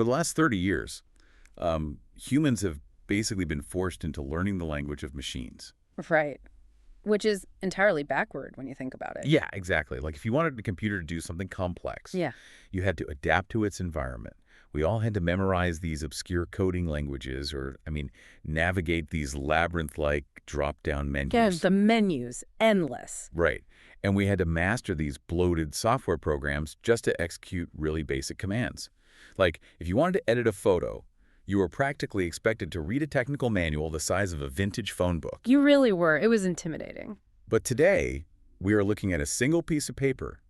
For the last 30 years, humans have basically been forced into learning the language of machines. Right. Which is entirely backward when you think about it. Yeah, exactly. Like if you wanted a computer to do something complex, Yeah. you had to adapt to its environment. We all had to memorize these obscure coding languages or, navigate these labyrinth-like drop-down Yeah, menus. the menus, endless. Right. And we had to master these bloated software programs just to execute really basic commands. Like, if you wanted to edit a photo, you were practically expected to read a technical manual the size of a vintage phone book. You really were. It was intimidating. But today, we are looking at a single piece of paper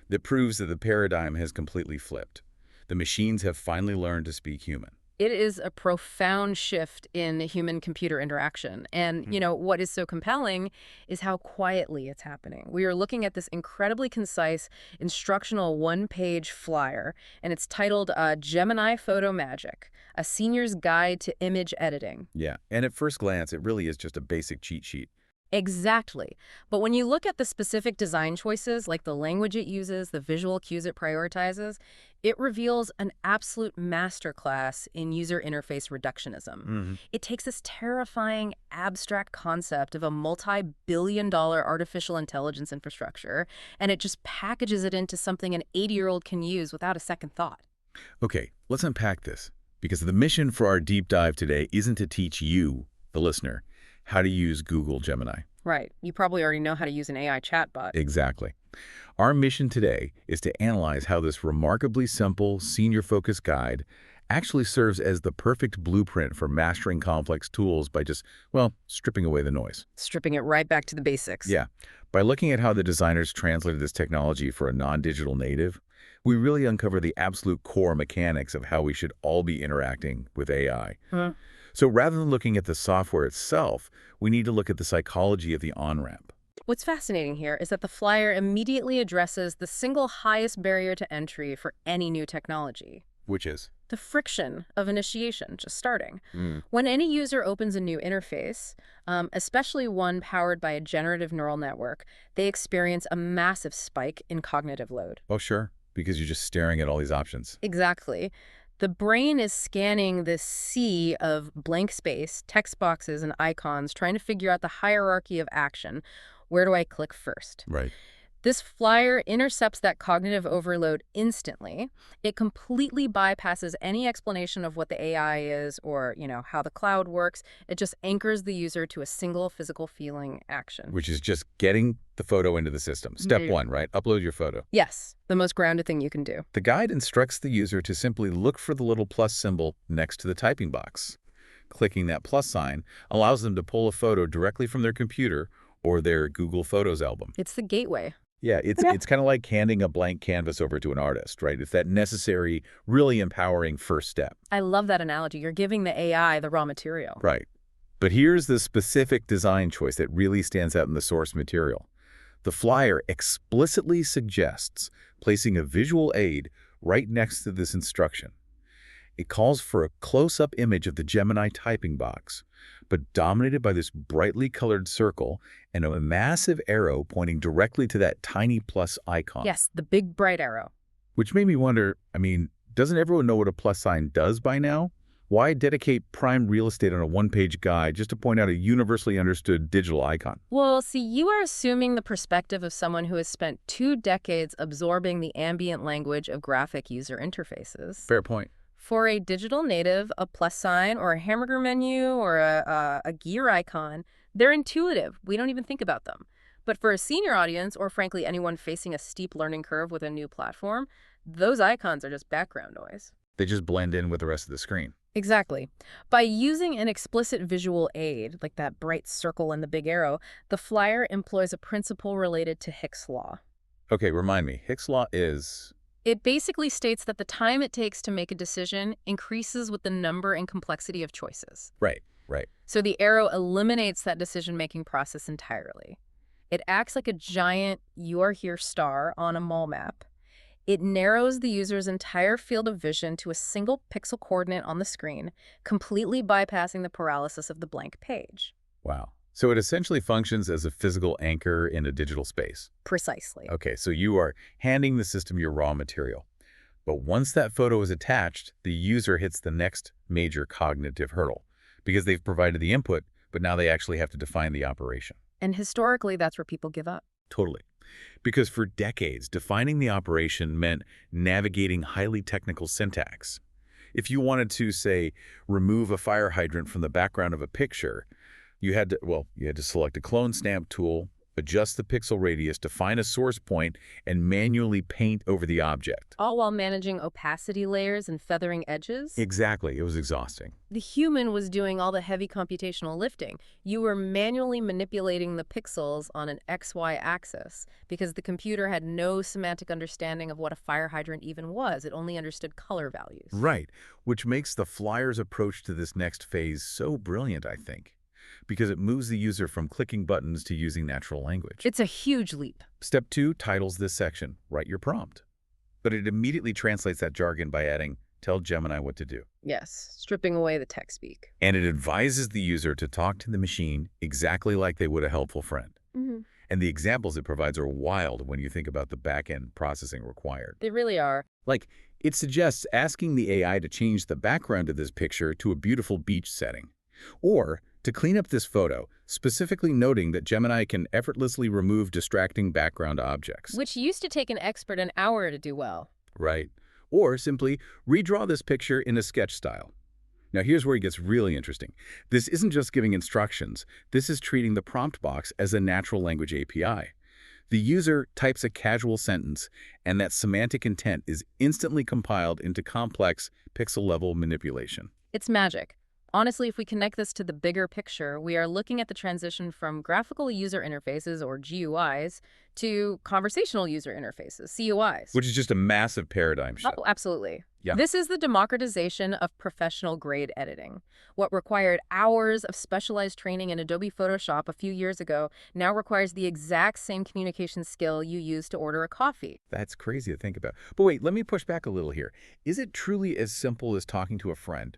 that proves that the paradigm has completely flipped. The machines have finally learned to speak human. It is a profound shift in human-computer interaction. And, what is so compelling is how quietly it's happening. We are looking at this incredibly concise, instructional one-page flyer, and it's titled Gemini Photo Magic, a senior's guide to image editing. Yeah, and at first glance, it really is just a basic cheat sheet. Exactly. But when you look at the specific design choices, like the language it uses, the visual cues it prioritizes, it reveals an absolute masterclass in user interface reductionism. It takes this terrifying, abstract concept of a multi-billion-dollar artificial intelligence infrastructure, and it just packages it into something an 80-year-old can use without a second thought. Okay, let's unpack this, because the mission for our deep dive today isn't to teach you, the listener, how to use Google Gemini. Right. You probably already know how to use an AI chatbot. Exactly. Our mission today is to analyze how this remarkably simple, senior-focused guide actually serves as the perfect blueprint for mastering complex tools by just, stripping away the noise. Stripping it right back to the basics. Yeah. By looking at how the designers translated this technology for a non-digital native, we really uncover the absolute core mechanics of how we should all be interacting with AI. So rather than looking at the software itself, we need to look at the psychology of the on-ramp. What's fascinating here is that the flyer immediately addresses the single highest barrier to entry for any new technology. Which is? The friction of initiation, just starting. When any user opens a new interface, especially one powered by a generative neural network, they experience a massive spike in cognitive load. Oh, sure, because you're just staring at all these options. Exactly. The brain is scanning this sea of blank space, text boxes, and icons, trying to figure out the hierarchy of action. Where do I click first? Right. This flyer intercepts that cognitive overload instantly. It completely bypasses any explanation of what the AI is or, how the cloud works. It just anchors the user to a single physical feeling action. Which is just getting the photo into the system. Step one, right? Upload your photo. Yes, the most grounded thing you can do. The guide instructs the user to simply look for the little plus symbol next to the typing box. Clicking that plus sign allows them to pull a photo directly from their computer or their Google Photos album. It's the gateway. Yeah, it's kind of like handing a blank canvas over to an artist, right? It's that necessary, really empowering first step. I love that analogy. You're giving the AI the raw material. Right. But here's the specific design choice that really stands out in the source material. The flyer explicitly suggests placing a visual aid right next to this instruction. It calls for a close-up image of the Gemini typing box, but dominated by this brightly colored circle and a massive arrow pointing directly to that tiny plus icon. Yes, the big bright arrow. Which made me wonder, doesn't everyone know what a plus sign does by now? Why dedicate prime real estate on a one-page guide just to point out a universally understood digital icon? Well, see, you are assuming the perspective of someone who has spent 2 decades absorbing the ambient language of graphic user interfaces. Fair point. For a digital native, a plus sign or a hamburger menu or a gear icon, they're intuitive. We don't even think about them. But for a senior audience, or frankly anyone facing a steep learning curve with a new platform, those icons are just background noise. They just blend in with the rest of the screen. Exactly. By using an explicit visual aid, like that bright circle and the big arrow, the flyer employs a principle related to Hicks' law. Okay, remind me. Hicks' law is... It basically states that the time it takes to make a decision increases with the number and complexity of choices. Right. So the arrow eliminates that decision-making process entirely. It acts like a giant "you are here" star on a mall map. It narrows the user's entire field of vision to a single pixel coordinate on the screen, completely bypassing the paralysis of the blank page. Wow. So it essentially functions as a physical anchor in a digital space. Precisely. Okay, so you are handing the system your raw material. But once that photo is attached, the user hits the next major cognitive hurdle because they've provided the input, but now they actually have to define the operation. And historically, that's where people give up. Totally. Because for decades, defining the operation meant navigating highly technical syntax. If you wanted to, say, remove a fire hydrant from the background of a picture, you had to select a clone stamp tool, adjust the pixel radius to find a source point, and manually paint over the object. All while managing opacity layers and feathering edges? Exactly. It was exhausting. The human was doing all the heavy computational lifting. You were manually manipulating the pixels on an XY axis because the computer had no semantic understanding of what a fire hydrant even was. It only understood color values. Right, which makes the Flyer's approach to this next phase so brilliant, I think, because it moves the user from clicking buttons to using natural language. It's a huge leap. Step 2 titles this section, Write Your Prompt. But it immediately translates that jargon by adding, Tell Gemini what to do. Yes, stripping away the tech speak. And it advises the user to talk to the machine exactly like they would a helpful friend. And the examples it provides are wild when you think about the back-end processing required. They really are. Like, it suggests asking the AI to change the background of this picture to a beautiful beach setting. Or to clean up this photo, specifically noting that Gemini can effortlessly remove distracting background objects. Which used to take an expert an hour to do well. Right. Or simply redraw this picture in a sketch style. Now here's where it gets really interesting. This isn't just giving instructions. This is treating the prompt box as a natural language API. The user types a casual sentence, and that semantic intent is instantly compiled into complex pixel-level manipulation. It's magic. Honestly, if we connect this to the bigger picture, we are looking at the transition from graphical user interfaces, or GUIs, to conversational user interfaces, CUIs. Which is just a massive paradigm shift. Oh, absolutely. Yeah. This is the democratization of professional-grade editing. What required hours of specialized training in Adobe Photoshop a few years ago now requires the exact same communication skill you use to order a coffee. That's crazy to think about. But wait, let me push back a little here. Is it truly as simple as talking to a friend?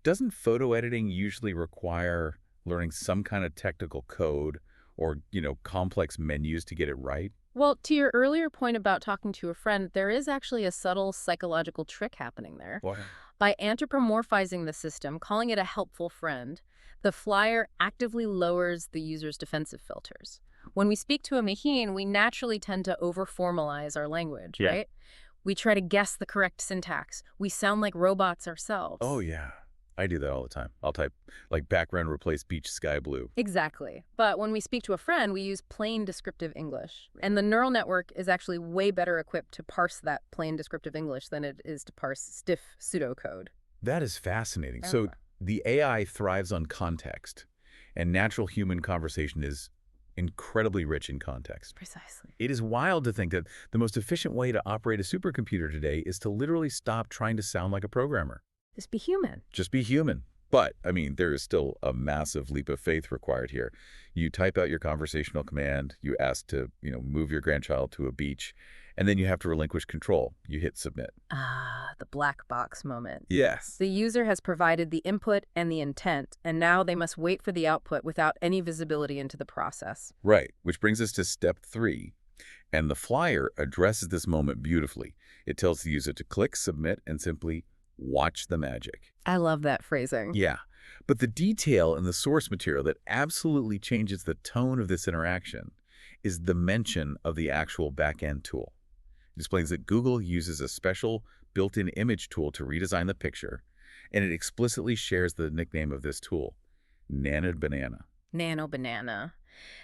Doesn't photo editing usually require learning some kind of technical code or, complex menus to get it right? Well, to your earlier point about talking to a friend, there is actually a subtle psychological trick happening there. What? By anthropomorphizing the system, calling it a helpful friend, the Flyer actively lowers the user's defensive filters. When we speak to a machine, we naturally tend to over-formalize our language, right? We try to guess the correct syntax. We sound like robots ourselves. Oh, yeah. I do that all the time. I'll type, like, background replace beach sky blue. Exactly. But when we speak to a friend, we use plain descriptive English. And the neural network is actually way better equipped to parse that plain descriptive English than it is to parse stiff pseudocode. That is fascinating. Yeah. So the AI thrives on context, and natural human conversation is incredibly rich in context. Precisely. It is wild to think that the most efficient way to operate a supercomputer today is to literally stop trying to sound like a programmer. Just be human. Just be human. But, there is still a massive leap of faith required here. You type out your conversational command, you ask to, move your grandchild to a beach, and then you have to relinquish control. You hit submit. Ah, the black box moment. Yes. The user has provided the input and the intent, and now they must wait for the output without any visibility into the process. Right, which brings us to step 3. And the Flyer addresses this moment beautifully. It tells the user to click submit and simply watch the magic. I love that phrasing. Yeah, but the detail in the source material that absolutely changes the tone of this interaction is the mention of the actual back-end tool. It explains that Google uses a special built-in image tool to redesign the picture, and it explicitly shares the nickname of this tool, Nano Banana. Nano Banana.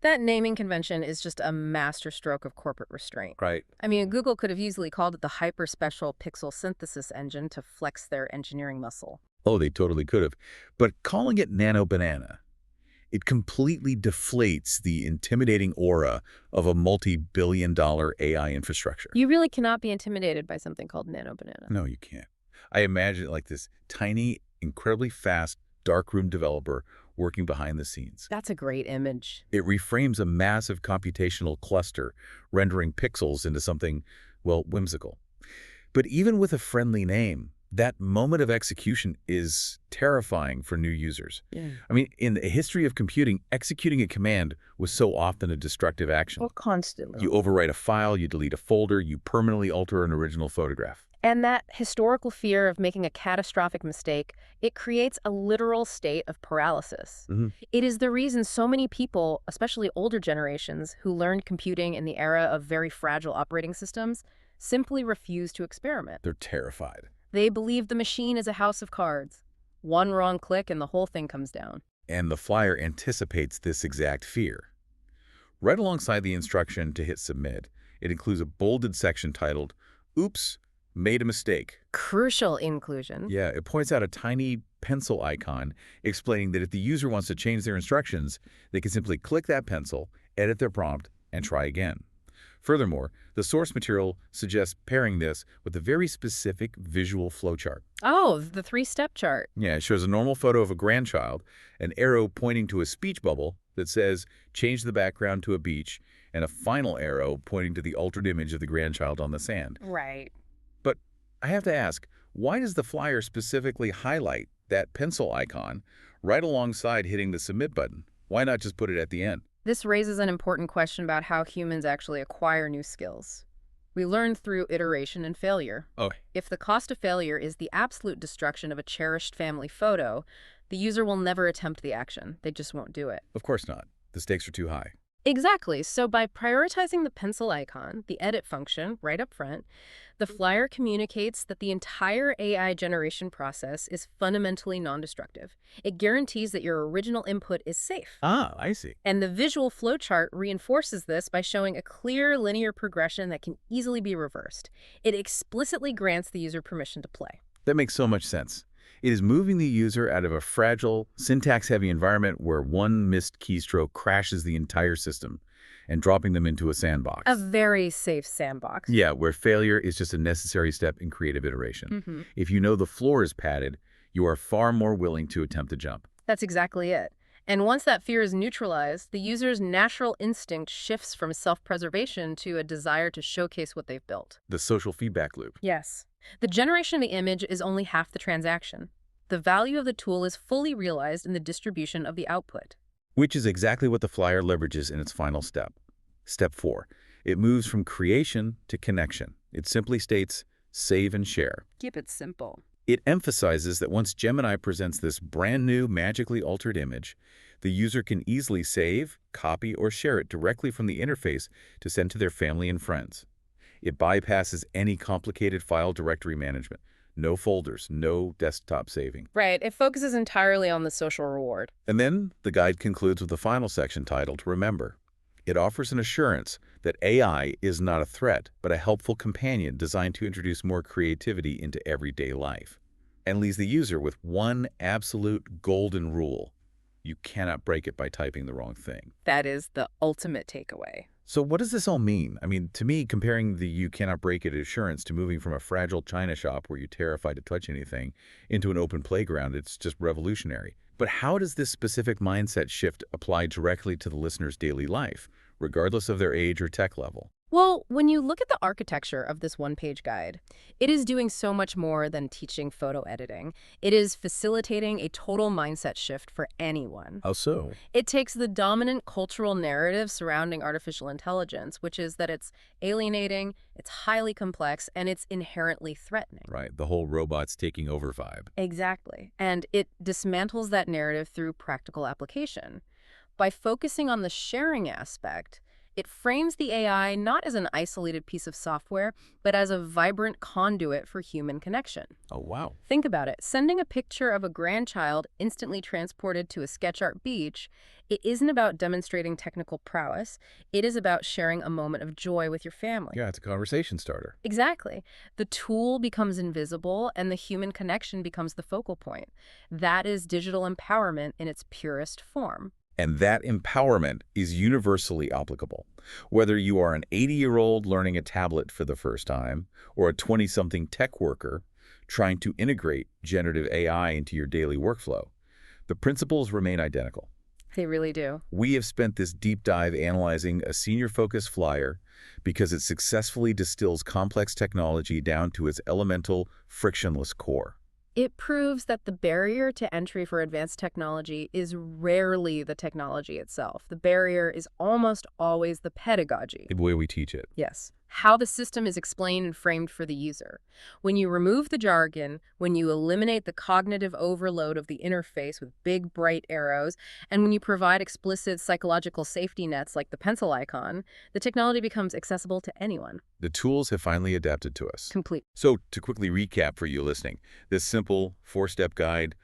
That naming convention is just a masterstroke of corporate restraint. Right. Google could have easily called it the hyper-special pixel synthesis engine to flex their engineering muscle. Oh, they totally could have. But calling it Nano Banana, it completely deflates the intimidating aura of a multi-billion-dollar AI infrastructure. You really cannot be intimidated by something called Nano Banana. No, you can't. I imagine it like this tiny, incredibly fast, darkroom developer working behind the scenes. That's a great image. It reframes a massive computational cluster, rendering pixels into something, whimsical. But even with a friendly name, that moment of execution is terrifying for new users. Yeah. In the history of computing, executing a command was so often a destructive action. Well, constantly. You overwrite a file, you delete a folder, you permanently alter an original photograph. And that historical fear of making a catastrophic mistake, it creates a literal state of paralysis. Hmm. It is the reason so many people, especially older generations, who learned computing in the era of very fragile operating systems, simply refuse to experiment. They're terrified. They believe the machine is a house of cards. One wrong click and the whole thing comes down. And the flyer anticipates this exact fear. Right alongside the instruction to hit submit, it includes a bolded section titled, "Oops, made a mistake." Crucial inclusion. Yeah, it points out a tiny pencil icon explaining that if the user wants to change their instructions, they can simply click that pencil, edit their prompt, and try again. Furthermore, the source material suggests pairing this with a very specific visual flowchart. Oh, the three-step chart. Yeah, it shows a normal photo of a grandchild, an arrow pointing to a speech bubble that says, "Change the background to a beach," and a final arrow pointing to the altered image of the grandchild on the sand. Right. But I have to ask, why does the flyer specifically highlight that pencil icon right alongside hitting the submit button? Why not just put it at the end? This raises an important question about how humans actually acquire new skills. We learn through iteration and failure. Oh, If the cost of failure is the absolute destruction of a cherished family photo, the user will never attempt the action. They just won't do it. of course not. The stakes are too high. Exactly. So by prioritizing the pencil icon, the edit function right up front, the flyer communicates that the entire AI generation process is fundamentally non-destructive. It guarantees that your original input is safe. Ah, I see. And the visual flowchart reinforces this by showing a clear linear progression that can easily be reversed. It explicitly grants the user permission to play. That makes so much sense. It is moving the user out of a fragile, syntax-heavy environment where one missed keystroke crashes the entire system and dropping them into a sandbox. A very safe sandbox. Yeah, where failure is just a necessary step in creative iteration. If you know the floor is padded, you are far more willing to attempt a jump. That's exactly it. And once that fear is neutralized, the user's natural instinct shifts from self-preservation to a desire to showcase what they've built. The social feedback loop. Yes. The generation of the image is only half the transaction. The value of the tool is fully realized in the distribution of the output. Which is exactly what the flyer leverages in its final step. Step 4. It moves from creation to connection. It simply states, save and share. Keep it simple. It emphasizes that once Gemini presents this brand new, magically altered image, the user can easily save, copy, or share it directly from the interface to send to their family and friends. It bypasses any complicated file directory management. No folders, no desktop saving. Right. It focuses entirely on the social reward. And then the guide concludes with the final section titled, Remember. It offers an assurance that AI is not a threat, but a helpful companion designed to introduce more creativity into everyday life, and leaves the user with one absolute golden rule. You cannot break it by typing the wrong thing. That is the ultimate takeaway. So what does this all mean? I mean, to me, comparing the "you cannot break it" assurance to moving from a fragile china shop where you're terrified to touch anything into an open playground, it's just revolutionary. But how does this specific mindset shift apply directly to the listener's daily life, regardless of their age or tech level? Well, when you look at the architecture of this one-page guide, it is doing so much more than teaching photo editing. It is facilitating a total mindset shift for anyone. How so? It takes the dominant cultural narrative surrounding artificial intelligence, which is that it's alienating, it's highly complex, and it's inherently threatening. Right, the whole robots taking over vibe. Exactly. And it dismantles that narrative through practical application. By focusing on the sharing aspect, it frames the AI not as an isolated piece of software, but as a vibrant conduit for human connection. Oh, wow. Think about it. Sending a picture of a grandchild instantly transported to a sketch art beach, it isn't about demonstrating technical prowess. It is about sharing a moment of joy with your family. Yeah, it's a conversation starter. Exactly. The tool becomes invisible and the human connection becomes the focal point. That is digital empowerment in its purest form. And that empowerment is universally applicable. Whether you are an 80-year-old learning a tablet for the first time, or a 20-something tech worker trying to integrate generative AI into your daily workflow, the principles remain identical. They really do. We have spent this deep dive analyzing a senior-focused flyer because it successfully distills complex technology down to its elemental, frictionless core. It proves that the barrier to entry for advanced technology is rarely the technology itself. The barrier is almost always the pedagogy. The way we teach it. Yes. how the system is explained and framed for the user. When you remove the jargon, when you eliminate the cognitive overload of the interface with big, bright arrows, and when you provide explicit psychological safety nets like the pencil icon, the technology becomes accessible to anyone. The tools have finally adapted to us. Complete. So to quickly recap for you listening, this simple four-step guide,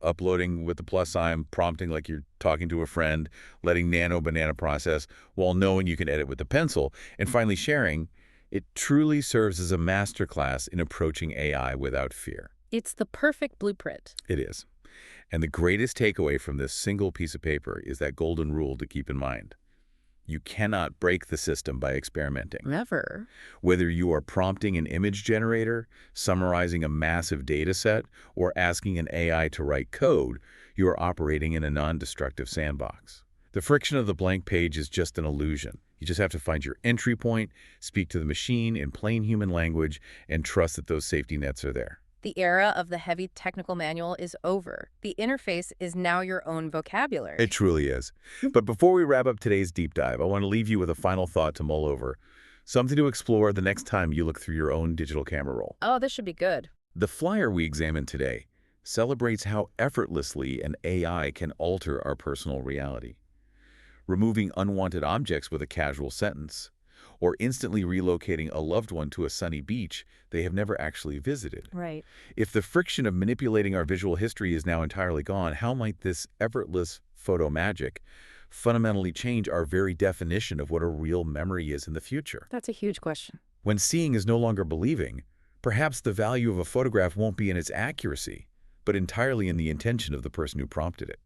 uploading with the plus sign, prompting like you're talking to a friend, letting Nano Banana process while knowing you can edit with the pencil, and finally sharing, it truly serves as a masterclass in approaching AI without fear. It's the perfect blueprint. It is. And the greatest takeaway from this single piece of paper is that golden rule to keep in mind. You cannot break the system by experimenting. Never. Whether you are prompting an image generator, summarizing a massive data set, or asking an AI to write code, you are operating in a non-destructive sandbox. The friction of the blank page is just an illusion. You just have to find your entry point, speak to the machine in plain human language, and trust that those safety nets are there. The era of the heavy technical manual is over. The interface is now your own vocabulary. It truly is. But before we wrap up today's deep dive, I want to leave you with a final thought to mull over. Something to explore the next time you look through your own digital camera roll. Oh, this should be good. The flyer we examined today celebrates how effortlessly an AI can alter our personal reality. Removing unwanted objects with a casual sentence, or instantly relocating a loved one to a sunny beach they have never actually visited. Right. If the friction of manipulating our visual history is now entirely gone, how might this effortless photo magic fundamentally change our very definition of what a real memory is in the future? That's a huge question. When seeing is no longer believing, perhaps the value of a photograph won't be in its accuracy, but entirely in the intention of the person who prompted it.